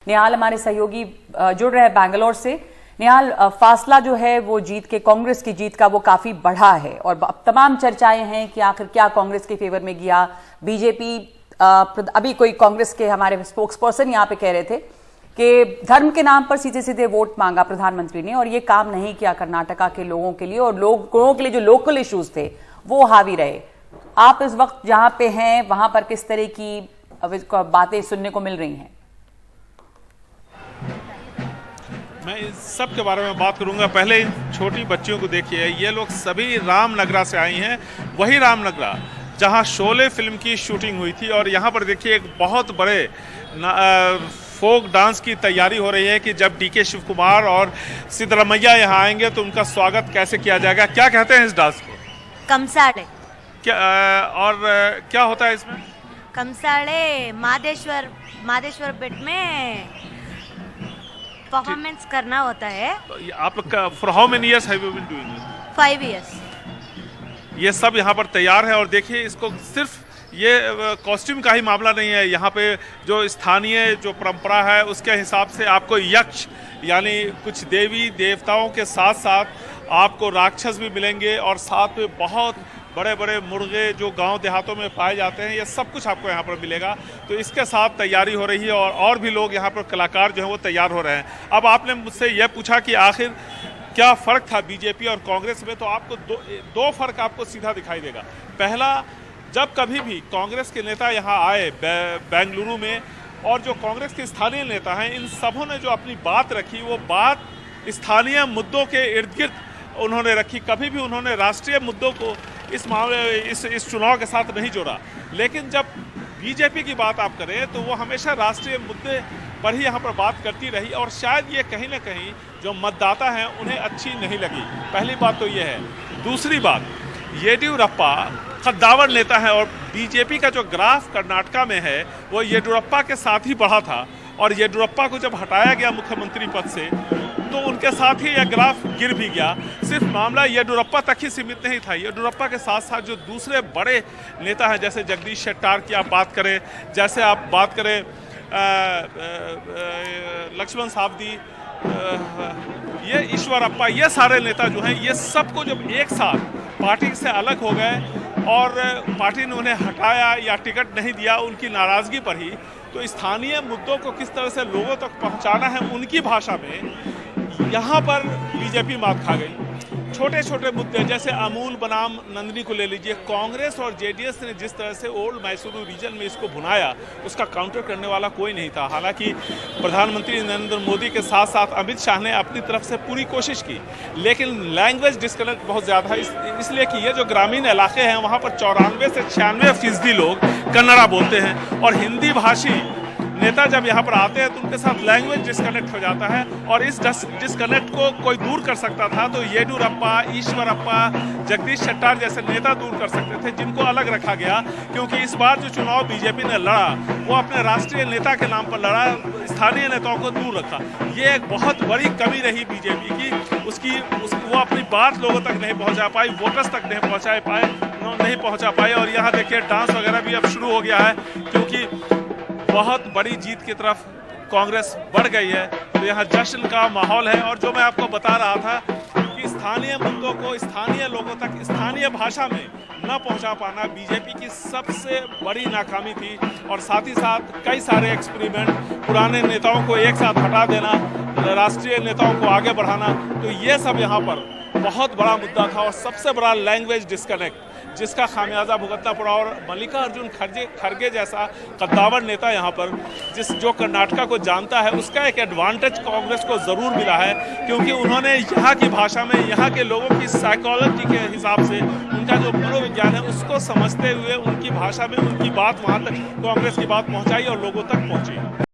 निहाल हमारे सहयोगी जुड़ रहे हैं बैंगलोर से। निहाल, फासला जो है वो जीत के, कांग्रेस की जीत का वो काफी बढ़ा है और अब तमाम चर्चाएं हैं कि आखिर क्या कांग्रेस के फेवर में गया। बीजेपी अभी कोई कांग्रेस के हमारे स्पोक्स पर्सन यहाँ पे कह रहे थे कि धर्म के नाम पर सीधे सीधे वोट मांगा प्रधानमंत्री ने और ये काम नहीं किया कर्नाटका के लोगों के लिए, और लोगों के लिए जो लोकल इश्यूज थे वो हावी रहे। आप इस वक्त जहां पे हैं वहां पर किस तरह की बातें सुनने को मिल रही हैं? मैं इस सब के बारे में बात करूंगा। पहले इन छोटी बच्चियों को देखिए, ये लोग सभी रामनगरा से आई हैं, वही रामनगरा जहां शोले फिल्म की शूटिंग हुई थी। और यहाँ पर देखिए एक बहुत बड़े फोक डांस की तैयारी हो रही है कि जब डीके शिव कुमार और सिद्धरमैया यहाँ आएंगे तो उनका स्वागत कैसे किया जाएगा। क्या कहते हैं इस डांस को? कमसाड़े। क्या और क्या होता है इसमें? कमसाड़े मादेश्वर बेट में परफॉर्मेंस करना होता है। आप लोग का for how many years have you been doing it? 5 years। ये सब यहाँ पर तैयार है और देखिए इसको सिर्फ ये कॉस्ट्यूम का ही मामला नहीं है। यहाँ पे जो स्थानीय जो परंपरा है उसके हिसाब से आपको यक्ष यानी कुछ देवी देवताओं के साथ साथ आपको राक्षस भी मिलेंगे और साथ में बहुत बड़े बड़े मुर्गे जो गांव देहातों में पाए जाते हैं, ये सब कुछ आपको यहाँ पर मिलेगा। तो इसके साथ तैयारी हो रही है और भी लोग यहाँ पर कलाकार जो हैं वो तैयार हो रहे हैं। अब आपने मुझसे यह पूछा कि आखिर क्या फ़र्क था बीजेपी और कांग्रेस में, तो आपको दो फ़र्क आपको सीधा दिखाई देगा। पहला, जब कभी भी कांग्रेस के नेता यहाँ आए बेंगलुरु में, और जो कांग्रेस के स्थानीय नेता हैं, इन सबों ने जो अपनी बात रखी वो बात स्थानीय मुद्दों के इर्द गिर्द उन्होंने रखी। कभी भी उन्होंने राष्ट्रीय मुद्दों को इस मामले इस चुनाव के साथ नहीं जोड़ा। लेकिन जब बीजेपी की बात आप करें तो वो हमेशा राष्ट्रीय मुद्दे पर ही यहाँ पर बात करती रही और शायद ये कहीं ना कहीं जो मतदाता हैं उन्हें अच्छी नहीं लगी। पहली बात तो ये है। दूसरी बात, येदियुरप्पा कद्दावर नेता है और बीजेपी का जो ग्राफ कर्नाटका में है वो येदियुरप्पा के साथ ही बढ़ा था, और येदियुरप्पा को जब हटाया गया मुख्यमंत्री पद से तो उनके साथ ही यह ग्राफ गिर भी गया। सिर्फ मामला येदियुरप्पा तक ही सीमित नहीं था। येदियुरप्पा के साथ साथ जो दूसरे बड़े नेता हैं जैसे जगदीश शेट्टार की आप बात करें, जैसे आप बात करें लक्ष्मण सावदी, ये ईश्वरप्पा, ये सारे नेता जो हैं ये सबको जब एक साथ पार्टी से अलग हो गए और पार्टी ने उन्हें हटाया या टिकट नहीं दिया उनकी नाराज़गी पर ही, तो स्थानीय मुद्दों को किस तरह से लोगों तक पहुंचाना है उनकी भाषा में, यहाँ पर बीजेपी मात खा गई। छोटे छोटे मुद्दे जैसे अमूल बनाम नंदिनी को ले लीजिए, कांग्रेस और जेडीएस ने जिस तरह से ओल्ड मैसूरू रीजन में इसको भुनाया उसका काउंटर करने वाला कोई नहीं था। हालांकि प्रधानमंत्री नरेंद्र मोदी के साथ साथ अमित शाह ने अपनी तरफ से पूरी कोशिश की, लेकिन लैंग्वेज डिस्कनेक्ट बहुत ज़्यादा है। इसलिए कि ये जो ग्रामीण इलाके हैं वहाँ पर 94 से 96% लोग कन्नड़ा बोलते हैं और हिंदी भाषी नेता जब यहाँ पर आते हैं तो उनके साथ लैंग्वेज डिस्कनेक्ट हो जाता है, और इस डिस्कनेक्ट को कोई दूर कर सकता था तो येदियुरप्पा, ईश्वरप्पा, जगदीश शेट्टार जैसे नेता दूर कर सकते थे, जिनको अलग रखा गया। क्योंकि इस बार जो चुनाव बीजेपी ने लड़ा वो अपने राष्ट्रीय नेता के नाम पर लड़ा, स्थानीय नेताओं को दूर रखा। ये एक बहुत बड़ी कमी रही बीजेपी की। वो अपनी बात लोगों तक नहीं पहुँचा पाई, वोटर्स तक नहीं पहुँचा पाए। और यहाँ देखिए डांस वगैरह भी अब शुरू हो गया है क्योंकि बहुत बड़ी जीत की तरफ कांग्रेस बढ़ गई है, तो यहाँ जश्न का माहौल है। और जो मैं आपको बता रहा था कि स्थानीय मुद्दों को स्थानीय लोगों तक स्थानीय भाषा में न पहुंचा पाना बीजेपी की सबसे बड़ी नाकामी थी, और साथ ही साथ कई सारे एक्सपेरिमेंट, पुराने नेताओं को एक साथ हटा देना, राष्ट्रीय नेताओं को आगे बढ़ाना, तो ये सब यहाँ पर बहुत बड़ा मुद्दा था। और सबसे बड़ा लैंग्वेज डिस्कनेक्ट जिसका खामियाजा भुगतना पड़ा, और मल्लिकार्जुन खड़गे जैसा कद्दावर नेता यहाँ पर जो कर्नाटका को जानता है उसका एक एडवांटेज कांग्रेस को ज़रूर मिला है, क्योंकि उन्होंने यहाँ की भाषा में यहाँ के लोगों की साइकोलॉजी के हिसाब से उनका जो मनोविज्ञान है उसको समझते हुए उनकी भाषा में उनकी बात वहाँ तक कांग्रेस की बात पहुँचाई और लोगों तक पहुँची।